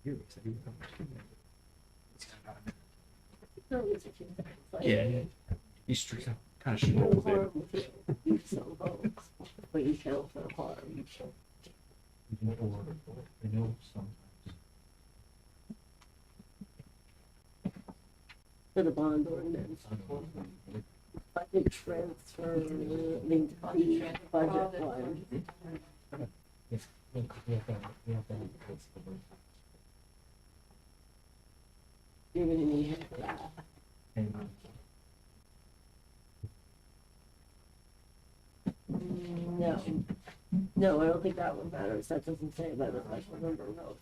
Yeah, he's kind of strolled in. You so low, but you feel so hard. I know sometimes. For the bond ordinance. Budget transfer, linked budget one. You're gonna need help for that. No, I don't think that one matters. That doesn't say by the special number vote.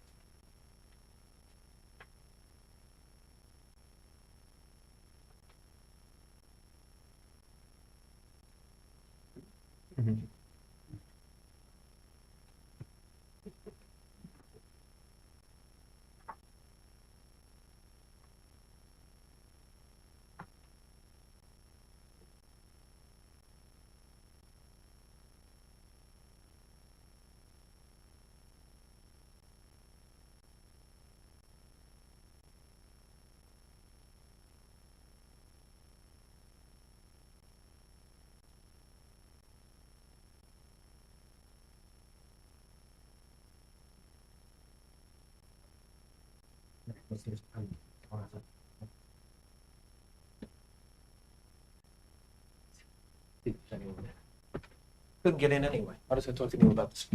Couldn't get in anyway. I was going to talk to you about this.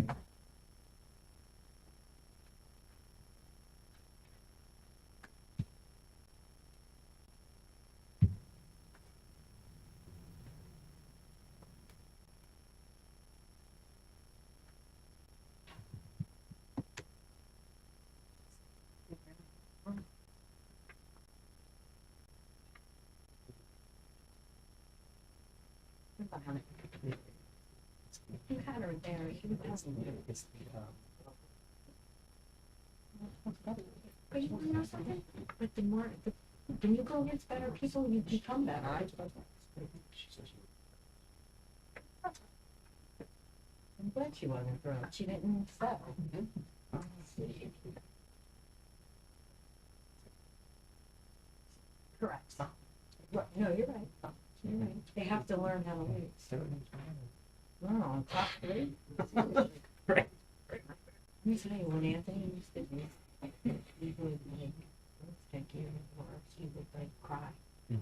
You had her there. But you want to know something? But when you go against better people, you become better. I'm glad she wasn't thrown. She didn't settle. Correct. Right. No, you're right. You're right. They have to learn how to wait. Oh, top three? Right. Let me tell you, when Anthony used to do, he would like, let's take you, or he would like cry. You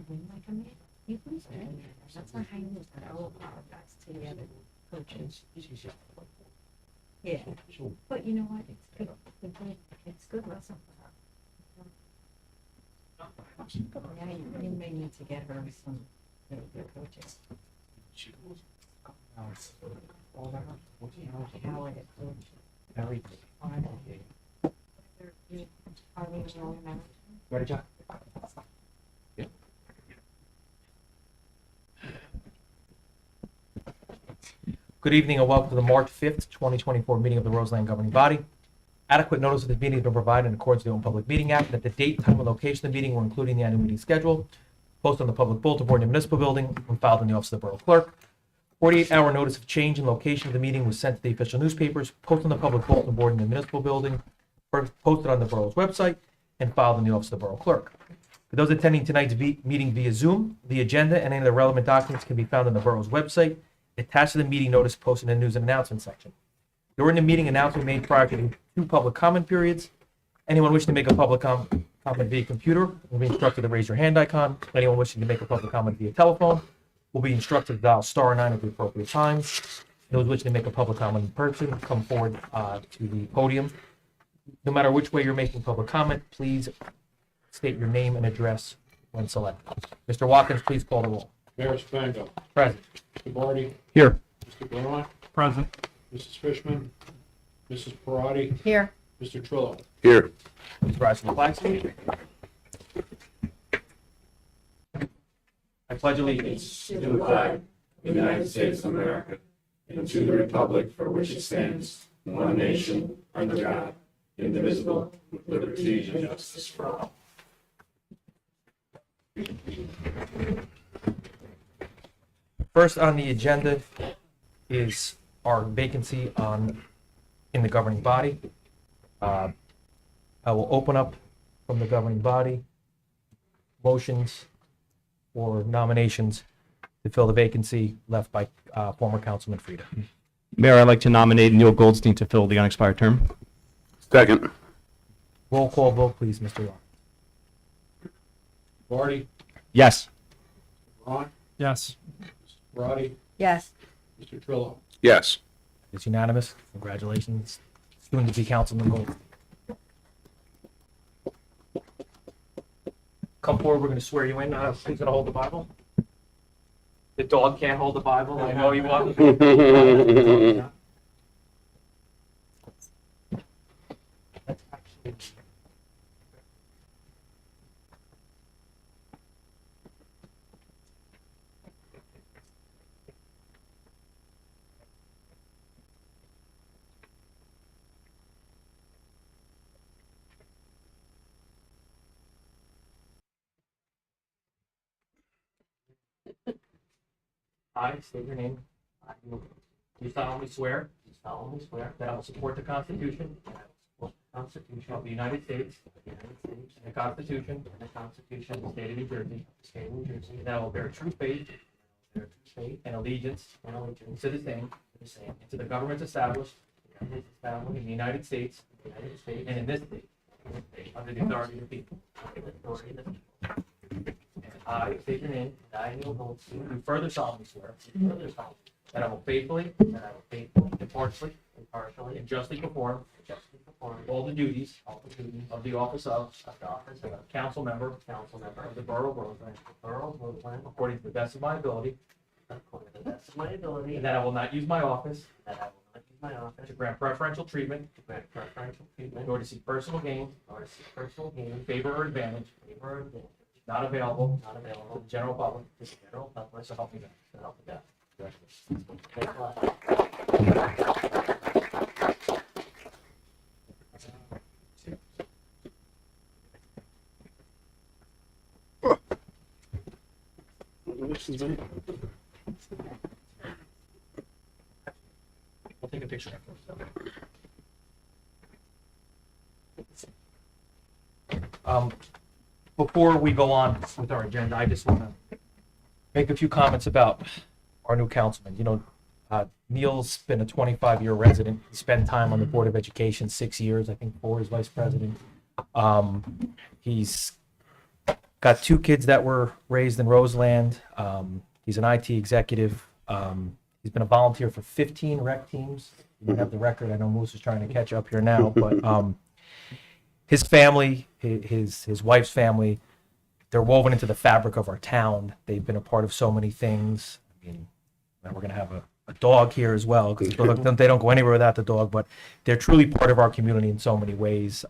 win like a man. You lose like a man. That's not how you lose. All of our guys together, coaches. Yeah. But you know what? It's good. It's good lesson for her. Yeah, you may need to get her some really good coaches. Ready, John? Yeah. Good evening and welcome to the March 5th, 2024 meeting of the Roseland Governing Body. Adequate notice of this meeting has been provided in accordance with the Open Public Meeting Act, that the date, time, and location of the meeting were included in the annual meeting schedule, posted on the public bulletin board in the municipal building, and filed in the office of the Borough Clerk. 48-hour notice of change in location of the meeting was sent to the official newspapers, posted on the public bulletin board in the municipal building, posted on the borough's website, and filed in the office of the Borough Clerk. For those attending tonight's meeting via Zoom, the agenda and any of the relevant documents can be found on the borough's website. Attached to the meeting notice posted in the news and announcement section. During the meeting, announcement made prior to the two public comment periods. Anyone wishing to make a public comment via computer will be instructed to raise your hand icon. Anyone wishing to make a public comment via telephone will be instructed to dial *9 at the appropriate time. Those wishing to make a public comment in person, come forward to the podium. No matter which way you're making public comment, please state your name and address when selected. Mr. Watkins, please call the roll. Mayor Spango. Present. Mr. Barty. Here. Mr. Borough. Present. Mrs. Fishman. Mrs. Parati. Here. Mr. Trillo. Here. Please rise to the flag, please. I pledge allegiance To the flag of the United States of America, and to the republic for which it stands, one nation, under God, indivisible, with liberty and justice for all. First on the agenda is our vacancy in the governing body. I will open up from the governing body motions or nominations to fill the vacancy left by former Councilman Frida. Mayor, I'd like to nominate Neil Goldstein to fill the unexpired term. Second. Roll call vote, please, Mr. Law. Barty, Yes. Ron, Yes. Parati, Yes. Mr. Trillo. Yes. It's unanimous. Congratulations, soon to be Councilman Gold. Come forward, we're going to swear you in. Who's going to hold the Bible? The dog can't hold the Bible. I know you want. That's actually. I state your name. I do solemnly swear. Do solemnly swear that I will support the Constitution. That I will support the Constitution of the United States. Of the United States. And the Constitution. And the Constitution of the State of New Jersey. The State of New Jersey. And that I will bear true faith. Bear true faith and allegiance. And allegiance to the same. To the same. And to the governments established. In the United States. The United States. And in this state. Under the authority of the people. Under the authority of the people. I state your name. I, Neil Goldstein, do further solemnly swear. That I will faithfully. Impartially. And justly perform. All the duties. Of the office of. Council member. Of the Borough of Roseland. According to the best of my ability. And that I will not use my office. To grant preferential treatment. Nor to seek personal gain. Favor or advantage. Not available. To the general public. So help me God. We'll take a picture after. Before we go on with our agenda, I just want to make a few comments about our new councilman. You know, Neil's been a 25-year resident. He spent time on the Board of Education, 6 years, I think 4 as vice president. He's got 2 kids that were raised in Roseland. He's an IT executive. He's been a volunteer for 15 rec teams. You might have the record. I know Moose is trying to catch up here now, but his family, his wife's family, they're woven into the fabric of our town. They've been a part of so many things. I mean, now we're going to have a dog here as well, because they don't go anywhere without the dog, but they're truly part of our community in so many ways.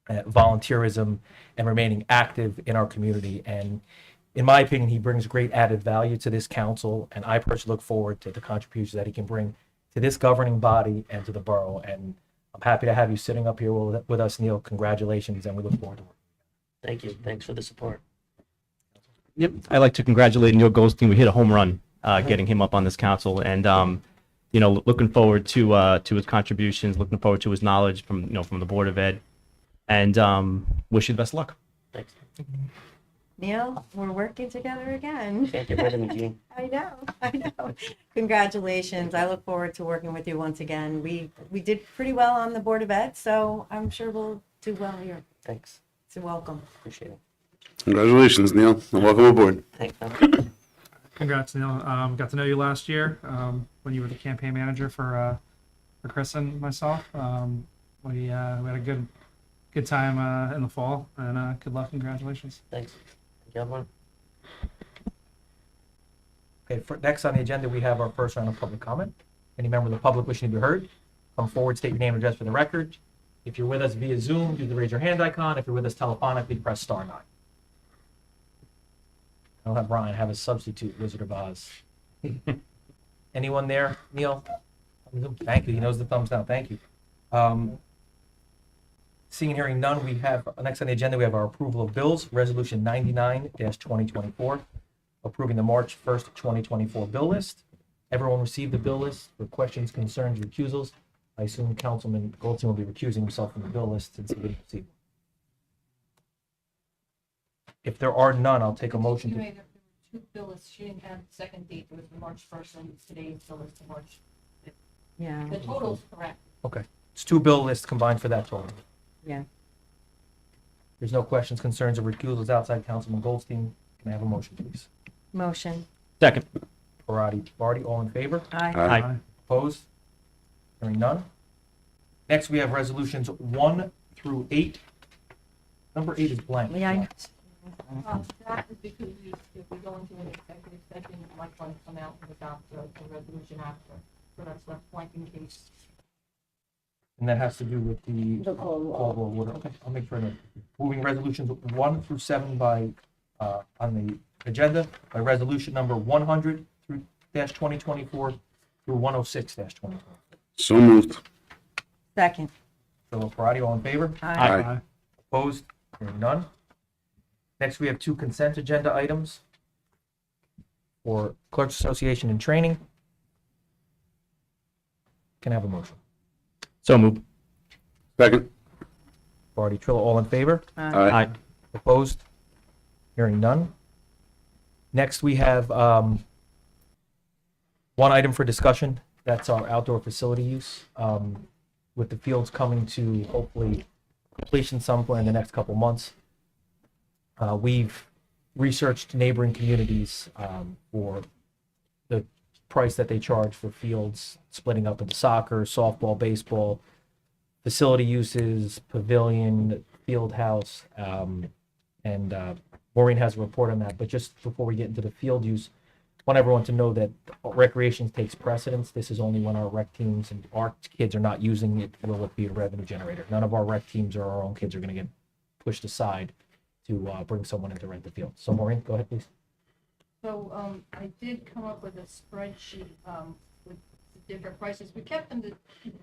Volunteerism and remaining active in our community. And in my opinion, he brings great added value to this council, and I personally look forward to the contributions that he can bring to this governing body and to the borough. And I'm happy to have you sitting up here with us, Neil. Congratulations, and we look forward to working. Thank you. Thanks for the support. Yep. I'd like to congratulate Neil Goldstein. We hit a home run getting him up on this council, and you know, looking forward to his contributions, looking forward to his knowledge from the Board of Ed, and wish you the best of luck. Thanks. Neil, we're working together again. Can't get rid of me, Gene. I know. Congratulations. I look forward to working with you once again. We did pretty well on the Board of Ed, so I'm sure we'll do well here. Thanks. So welcome. Appreciate it. Congratulations, Neil, and welcome aboard. Thanks, man. Congrats, Neil. Got to know you last year when you were the campaign manager for Chris and myself. We had a good time in the fall, and good luck. Congratulations. Thanks. Thank you, everyone. Okay, next on the agenda, we have our first round of public comment. Any member of the public wishing to be heard, come forward, state your name and address for the record. If you're with us via Zoom, do the raise your hand icon. If you're with us telephonically, press *9. I don't have Brian, I have a substitute, Wizard of Oz. Anyone there, Neil? Thank you, he knows the thumbs down, thank you. Seeing and hearing none, we have, next on the agenda, we have our approval of bills, Resolution 99-2024, approving the March 1st, 2024 bill list. Everyone received the bill list with questions, concerns, recusals. I assume Councilman Goldstein will be recusing himself from the bill list since he didn't receive one. If there are none, I'll take a motion You to, made two bill lists. She didn't have the second date. It was the March 1st, and today's bill is the March. Yeah, The total's correct. it's two bill lists combined for that total. yeah. There's no questions, concerns, or recusals outside Councilman Goldstein. Can I have a motion, please? Motion. Second. Parati, Barty, all in favor? Aye. Aye. Opposed? Hearing none. Next, we have resolutions 1 through 8. Number 8 is blank. Yeah, That is because if we go into an executive session, it might want to come out and adopt the resolution after. So that's left blank in case. And that has to do with the The call. call order. Okay, I'll make sure that moving resolutions 1 through 7 by, on the agenda, by resolution number 100 through -2024 through 106-2024. So moved. second. Philip Parati, all in favor? Aye. Opposed? Hearing none. Next, we have 2 consent agenda items for Clerks Association and Training. Can I have a motion? So moved. Second. Barty, Trillo, all in favor? Aye. Opposed? Hearing none. Next, we have one item for discussion. That's our outdoor facility use. With the fields coming to hopefully completion some point in the next couple months. We've researched neighboring communities for the price that they charge for fields, splitting up into soccer, softball, baseball, facility uses, pavilion, field house, and Maureen has a report on that. But just before we get into the field use, I want everyone to know that recreation takes precedence. This is only when our rec teams and our kids are not using it, will it be a revenue generator. None of our rec teams or our own kids are going to get pushed aside to bring someone in to rent the field. So Maureen, go ahead, please. So I did come up with a spreadsheet with the different prices. We kept them to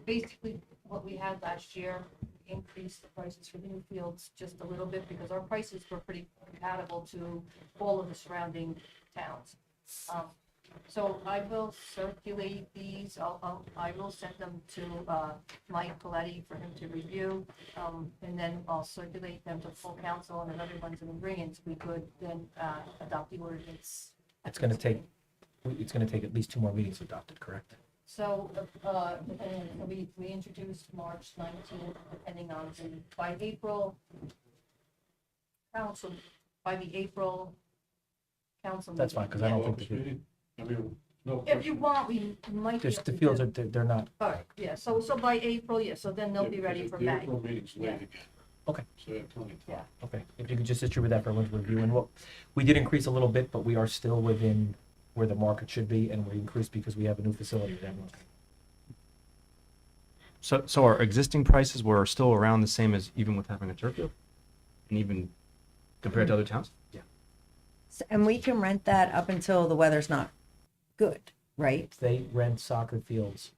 basically what we had last year. We increased the prices for the new fields just a little bit because our prices were pretty compatible to all of the surrounding towns. So I will circulate these. I will send them to Mike Coletti for him to review, and then I'll circulate them to full council and then everyone's in agreement. We could then adopt the ordinance. It's going to take at least 2 more meetings to adopt it, correct? So we introduced March 19th, depending on by April council, by the April council. That's fine, because I don't think the, I mean, no. If you want, we might. be just able the to fields do- are, they're not, All right, yeah, so by April, yeah, so then they'll be ready for The May. April meeting's late Yeah. again. Okay. So they have plenty of time. Yeah. okay. If you could just distribute that for everyone's review. And what, we did increase a little bit, but we are still within where the market should be, and we increased because we have a new facility that everyone's. So our existing prices were still around the same as even with having a turf field? And even compared to other towns? And we can rent that up until the weather's not good, right? They rent soccer fields,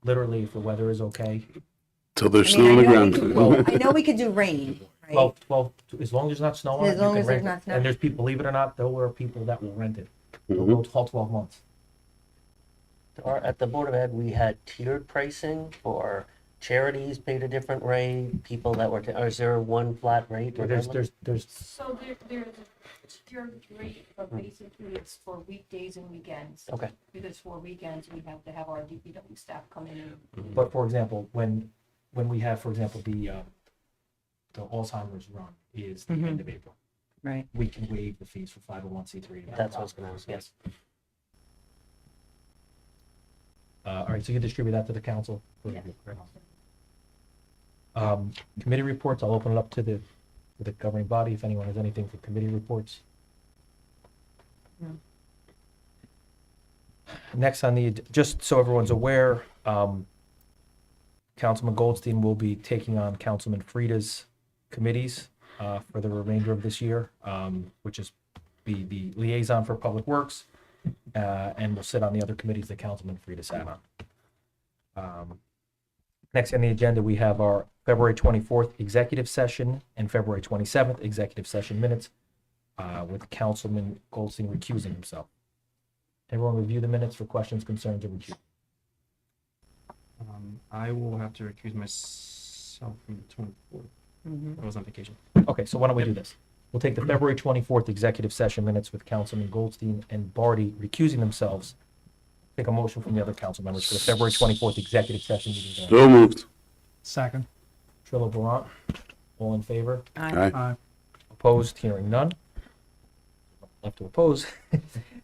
literally, if the weather is okay. Till there's I mean, snow on the I know we ground. could- I know we could do rain, right? Well, as long as there's not snow on it, As you long can as there's rent it. not snow. And there's people, believe it or not, there are people that will rent it. They'll Mhm. go all 12 months. At the Board of Ed, we had tiered pricing for charities paid a different rate, people that were, or is there one flat rate? or There's So there's a tiered rate, but basically it's for weekdays and weekends. Okay. Because for weekends, we have to have our DPW staff come in and But for example, when we have, for example, the Alzheimer's run is the end of April, Right. we can waive the fees for 501c3. That's what I was gonna ask, yes. All right, so you distribute that to the council. for Yeah. review, correct? Committee reports, I'll open it up to the governing body if anyone has anything for committee reports. No. Next on the, just so everyone's aware, Councilman Goldstein will be taking on Councilman Frieda's committees for the remainder of this year, which is be the liaison for Public Works, and will sit on the other committees that Councilman Frieda sat on. Next on the agenda, we have our February 24th executive session and February 27th executive session minutes with Councilman Goldstein recusing himself. Everyone review the minutes for questions, concerns, or recuse. I will have to recuse myself from the 24th. I was on vacation. Okay, so why don't we do this? We'll take the February 24th executive session minutes with Councilman Goldstein and Barty recusing themselves. Take a motion from the other council members for the February 24th executive session meeting. So moved. Second. Trillo, Barant, all in favor? Aye. Opposed? Hearing none. Left to oppose.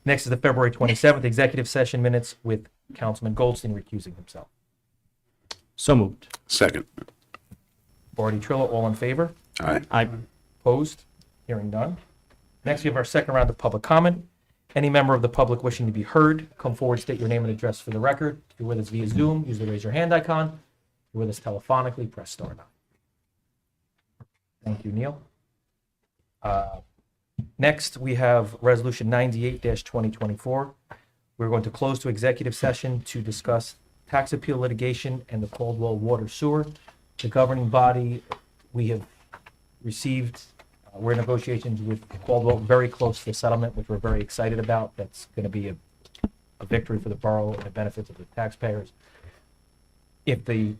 Next is the February 27th executive session minutes with Councilman Goldstein recusing himself. So moved. Second. Barty, Trillo, all in favor? Aye. Aye. Opposed? Hearing none. Next, we have our second round of public comment. Any member of the public wishing to be heard, come forward, state your name and address for the record. If you're with us via Zoom, use the raise your hand icon. If you're with us telephonically, press star 9. Thank you, Neil. Next, we have Resolution 98-2024. We're going to close to executive session to discuss tax appeal litigation and the Caldwell Water Sewer. The governing body, we have received, we're in negotiations with Caldwell, very close to the settlement, which we're very excited about. That's going to be a victory for the borough and the benefits of the taxpayers. If the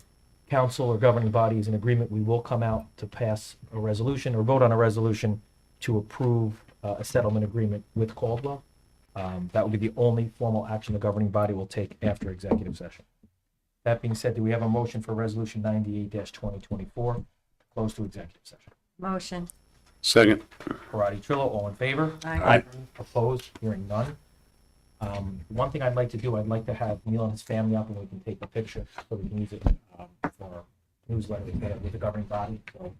council or governing body is in agreement, we will come out to pass a resolution or vote on a resolution to approve a settlement agreement with Caldwell. That will be the only formal action the governing body will take after executive session. That being said, do we have a motion for Resolution 98-2024, close to executive session? Motion. Second. Parati, Trillo, all in favor? Aye. Opposed? Hearing none. One thing I'd like to do, I'd like to have Neil and his family up and we can take a picture so we can use it for our newsletter with the governing body. So,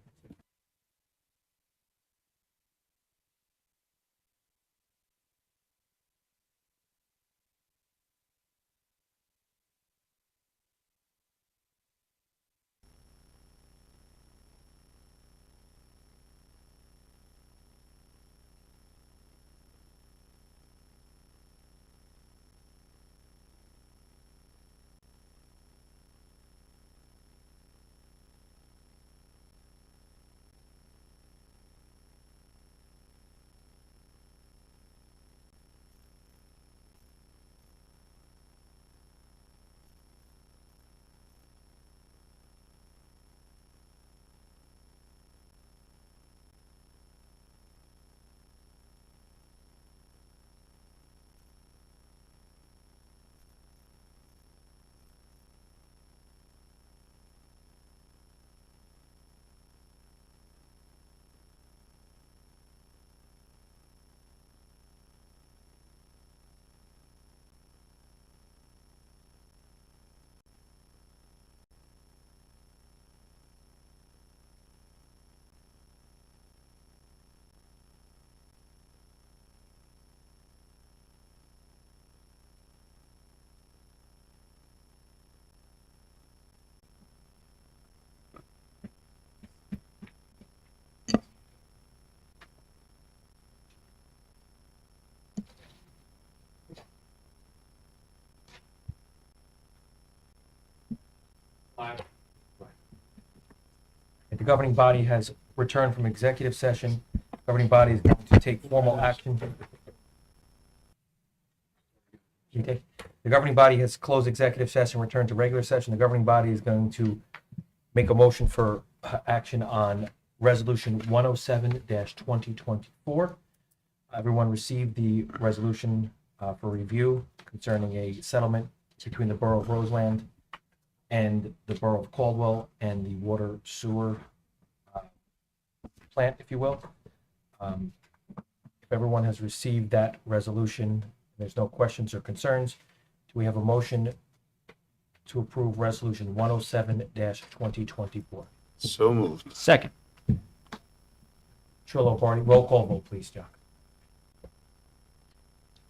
the governing body has returned from executive session. Governing body is going to take formal action. The governing body has closed executive session, returned to regular session. The governing body is going to make a motion for action on Resolution 107-2024. Everyone received the resolution for review concerning a settlement between the Borough of Roseland and the Borough of Caldwell and the water sewer plant, if you will. If everyone has received that resolution, there's no questions or concerns. Do we have a motion to approve Resolution 107-2024? So moved. Second. Trillo, Barty, roll call vote, please, Jock.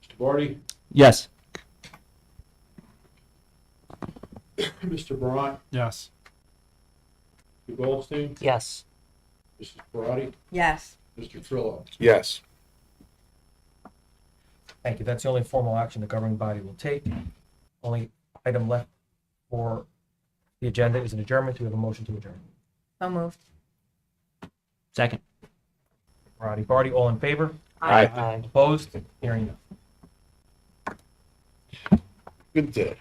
Mr. Barty, Yes. Mr. Barant, Yes. Mr. Goldstein, Yes. Mrs. Parati, Yes. Mr. Trillo. Yes. Thank you. That's the only formal action the governing body will take. Only item left for the agenda is an adjournment. Do we have a motion to adjourn? So moved. Second. Roddy, Barty, all in favor? Aye. Opposed? Hearing none. Good day.